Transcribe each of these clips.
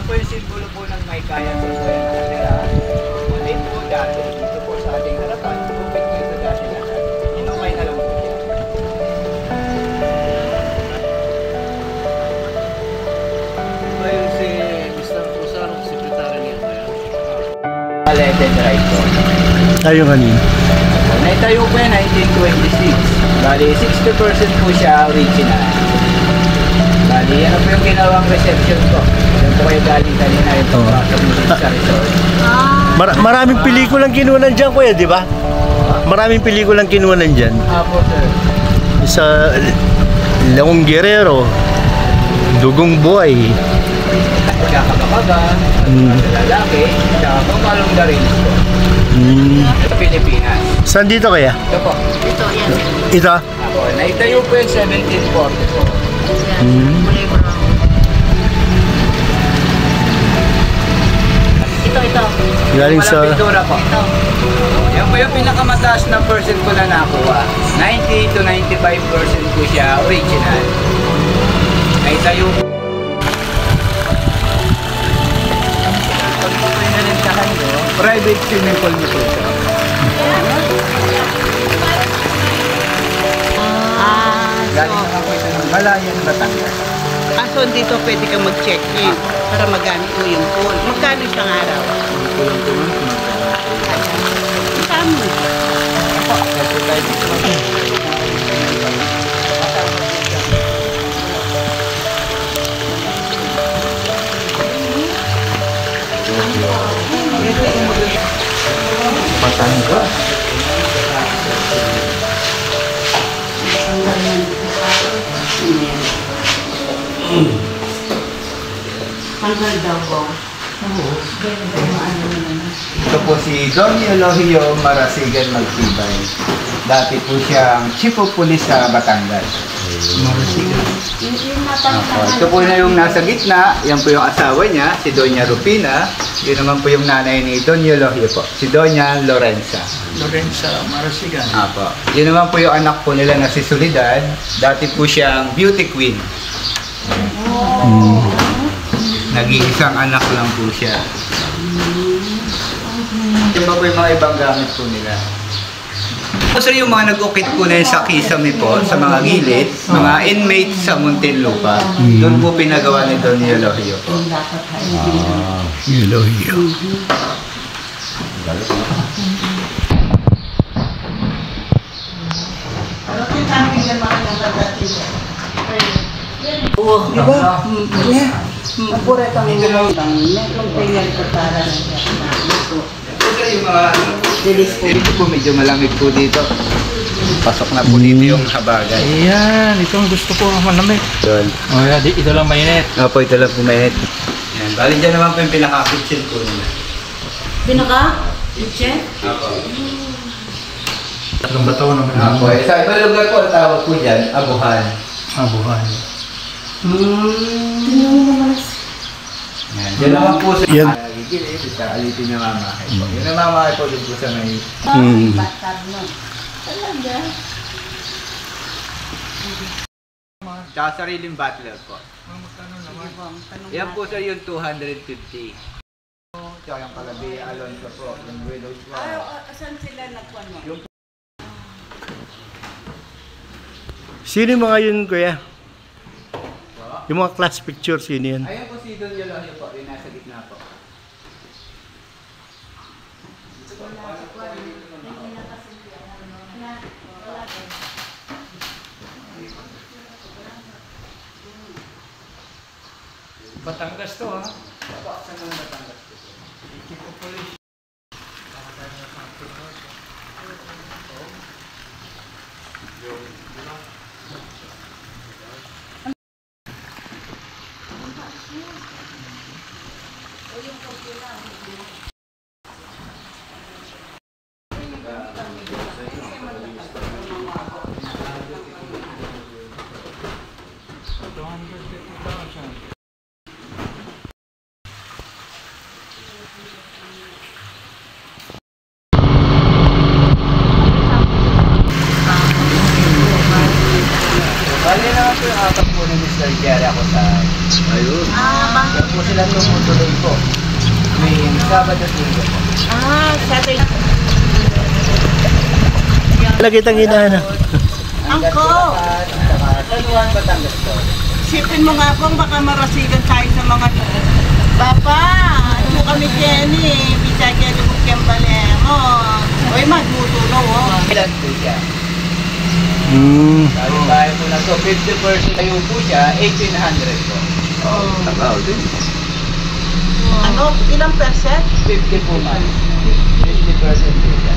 po yung simbolo po ng may kaya po po yan nakatira. Maliit po dati, dito po sa ating harapan, bukit po ito dati lahat. Inukay na lang po siya. Ngayon si Mr. Cruzaro, sekretary niya kaya? Left and right po. Tayo kanina. Naitayo po yan 1926. Bali, 60% po siya original. Bali, ano po yung ginawang reception ko? Yan po kayo galing kanina yung pagpasok mo sa resort. Maraming pelikulang kinunan dyan, kuya, di ba? Maraming pelikulang kinunan dyan. Apo, sir. Sa Leong Guerrero, Dugong Buhay. Tsaka Kakaba, sa lalaki, tsaka Pamalong the Rings po. Sa Pilipinas. Saan dito kaya? Ito po. Ito, yan. Ito? Ako, naitayo po yung 1744. Ito. Galing Walang sa... pintura po. Ito. Yan po yung pinakamataas na percent ko na nakuha. 90 to 95% po siya original. Naitayo po. Pag po kayo nalintahan nyo, private swimming pool nyo po siya. Galing na po ito ng Balayan, Batangas. So dito pwede ka mag-check-in para magamit mo yung pool. Magkano isang araw? Isang Batangas. Hanggang daw ko. Ito po si Don Elohio Marasigan Magtibay. Dati po siyang chief of police sa Batangas. Marasigan. Ito po na yung nasa gitna. Yan po yung asawa niya, si Doña Rupina. Yun naman po yung nanay ni Don Elohio po, si Doña Lorenza. Lorenza Marasigan. Apo. Yun naman po yung anak po nila na si Soledad. Dati po siyang beauty queen. Nag-iisang anak lang po siya. Yung ba po yung mga ibang gamit po nila? So yung mga nag-ukit po na yun sa kisame po, sa mga gilid, mga inmates sa Muntinlupa, doon po pinagawa ni Don Elohio po. Elohio. Di ba? Mapuret ang mga container ko para ito. Yung mga dito po medyo malamig po dito. Pasok na po dito yung habagan. Ayan, ito ang gusto ko malamig. Doon. Oh, yeah, ito lang mainit. Opo, ito lang po mainit. Yan. Bali dyan naman po yung pinaka-kitchen po nila. Pinaka? Kitchen? Opo. Tatlong bato naman. Opo. Sa ibang lugar po, ang tawag po dyan, abuhan. Abuhan. Yan. Diyan naman po sa Yan. gigilid, sa alipin na mamahay po. Yung namamahay po doon po sa may... Talaga? Tsaka sariling butler po. Yan po sa yung 250. Tsaka yung Calabi Alonso po, yung widow's po. Saan sila nagpano? Sino yung mga yun, kuya? Yung mga class picture, sino yan? Ayan po si Don Elohio po, yung nasa gitna po. Batangas to ha. Saan ang Batangas po? Bali naman po yung atak po ni Mr. Jerry ako sa... Ayun. Yan po si sila tumutuloy po. Tuwing Sabado at Linggo po. Saturday. Nakitang ina na. Angko! Taluan, Batangas po. Sipin mo nga pong baka marasigan tayo sa mga... Papa, ito kami Jenny. Bisa Jenny mo kembalemo. Uy, magmutulong oh. Ilan po siya? Hmm. Bahay po na to, 50% kayo po siya, 1,800 po. Tabaw din. Ano? Ilang percent? 50 po ma'am. 50% po siya.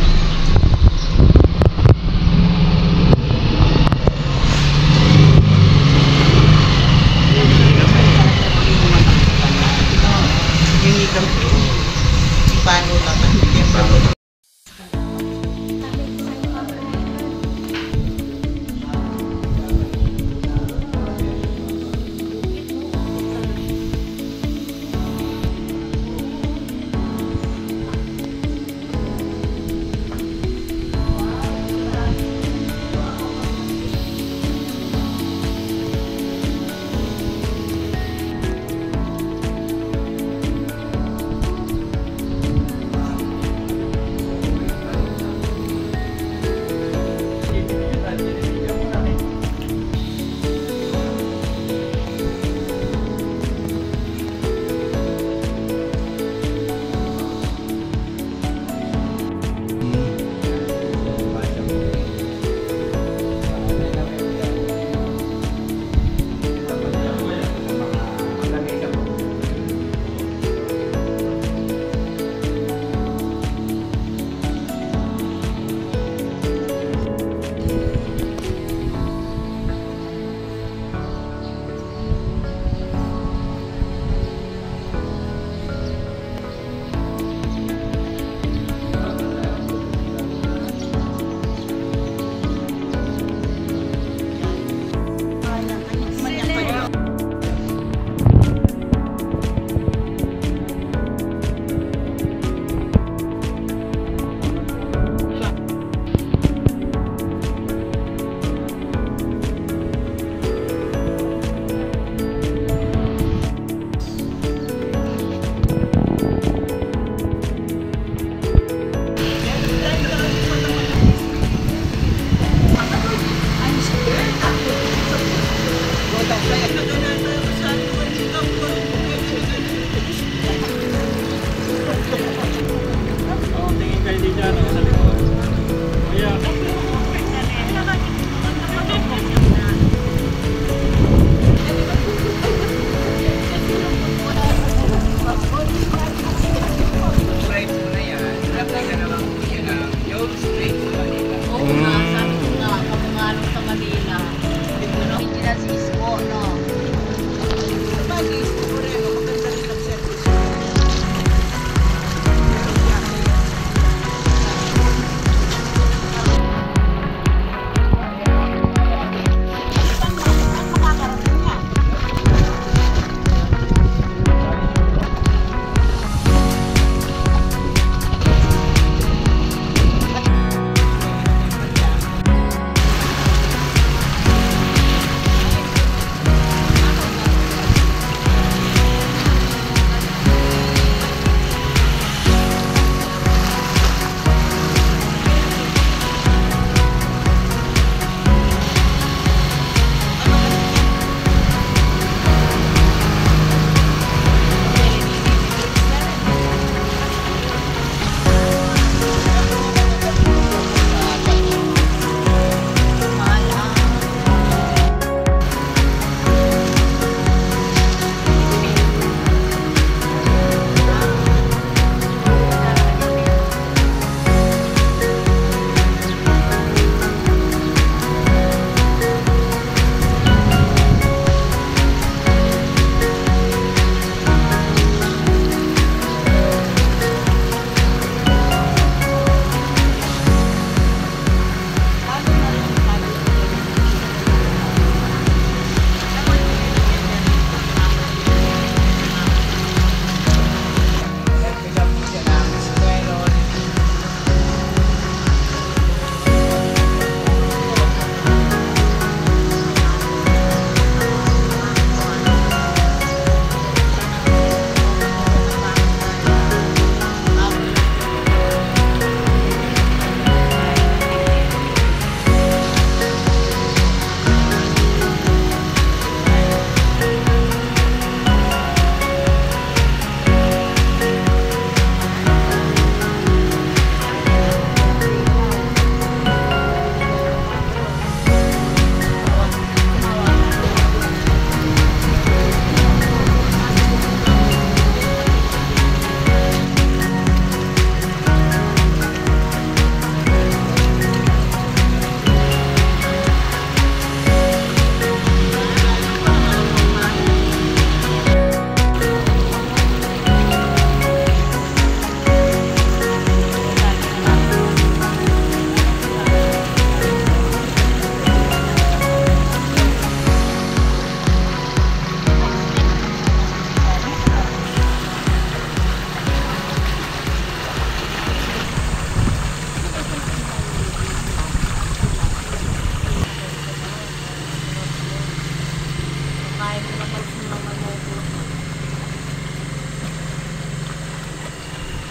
Hindi kami. Paano naman? Hindi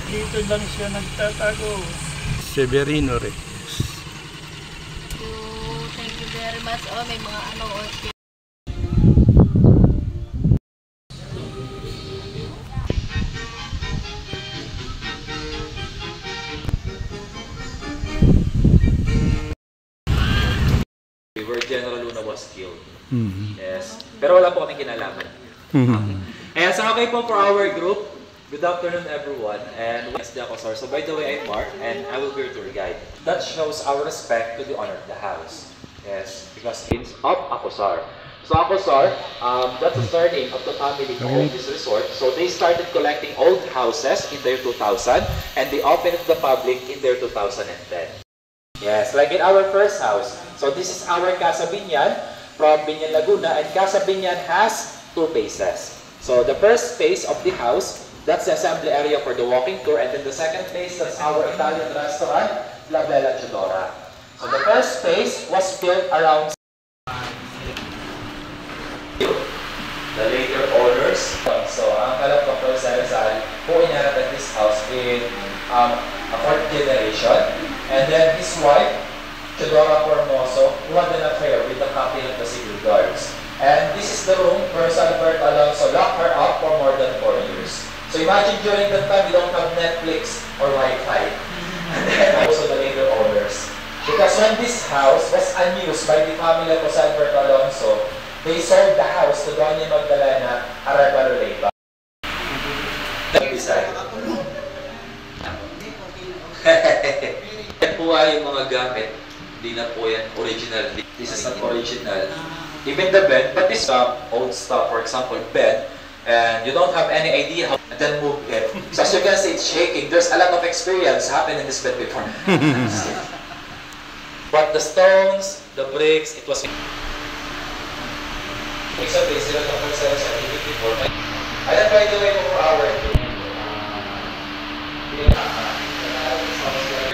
Dito lang siya nagtatago. Severino Reyes. Thank you very much. Oh, may mga ano, okay. Where General Luna was killed. Mhm. Yes. Pero wala po kaming kinalaman. Mhm. And so okay po for our group. Good afternoon everyone. And yes, the Akosar. So by the way, I'm Mark and I will be your tour guide. That shows our respect to the owner of the house. Yes, because it's of Akosar. So Akosar, that's the surname of the family who owned this resort. So they started collecting old houses in the year 2000 and they opened it to the public in the year 2010. Yes, like in our first house. So this is our Casa Binyan from Binyan, Laguna, and Casa Binyan has two phases. So the first phase of the house, that's the assembly area for the walking tour, and then the second phase, that's our Italian restaurant, La Bella Chidora. So the first phase was built around the later owners. So ang alam ko po sa Rizal, who inherited this house in a fourth generation. And then his wife, Chidora Formoso, who had an affair with the captain of the civil guards. And this is the room where Salbert Alonso locked her up for more than 4 years. So imagine during that time, we don't have Netflix or Wi-Fi. And then also the later owners. Because when this house was unused by the family of Salbert Alonso, they sold the house to Doña Magdalena Arevalo Leyva. Yan po ay yung mga gamit, hindi na po yan original. This is not original. Even the bed, but this old stuff, for example, bed, and you don't have any idea how to then move it. So as you can see, it's shaking. There's a lot of experience happened in this bed before. But the stones, the bricks, it was... Exactly, sila tapos sa before. And then by the way, for our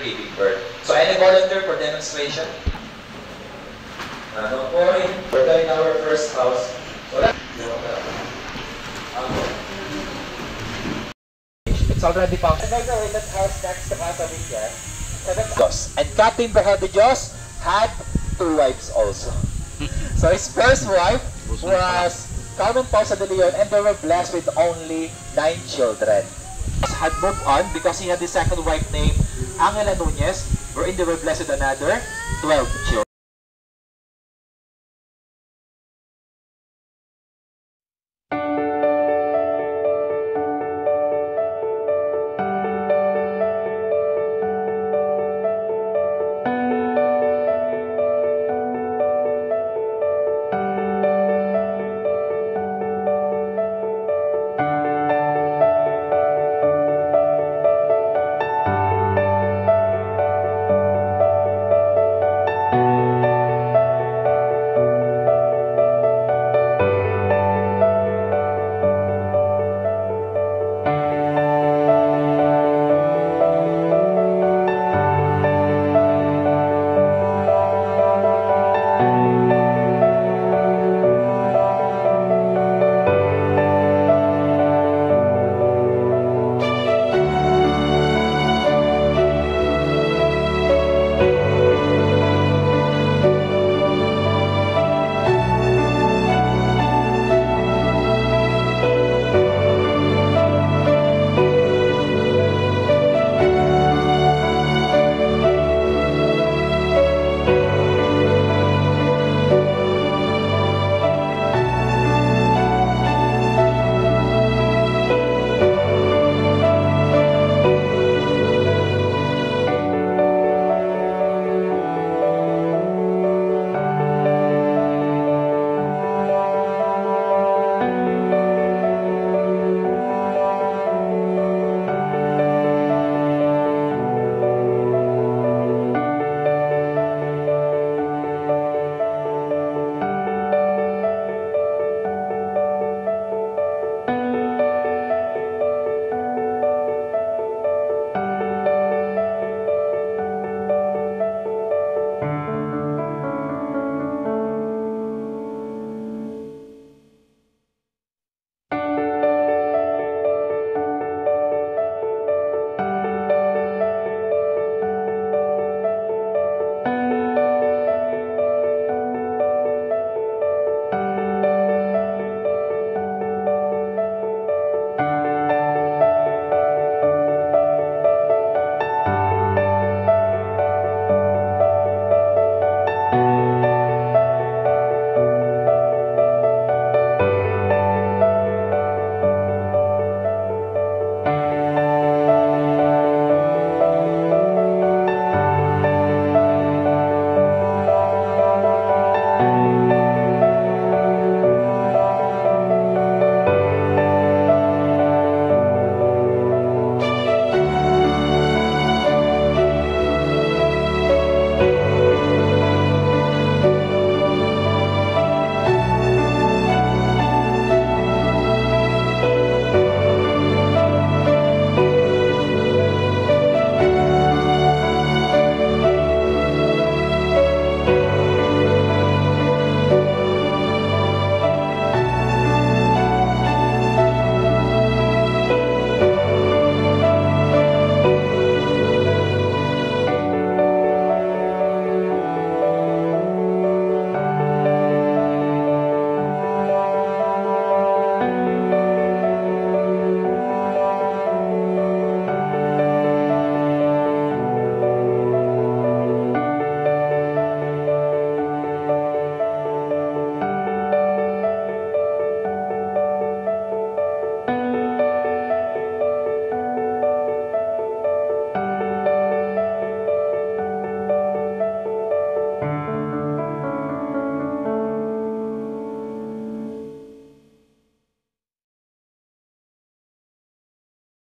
giving birth. So any volunteer for demonstration? Don't worry, we're in our first house. So it's already found. And by the way, that house next to Casa Binyan, and Captain Behedillos had 2 wives also. So his first wife was Carmen Pausa de Leon, and they were blessed with only 9 children. Had moved on because he had the second wife named Angela Nunez, wherein they were blessed with another 12 children.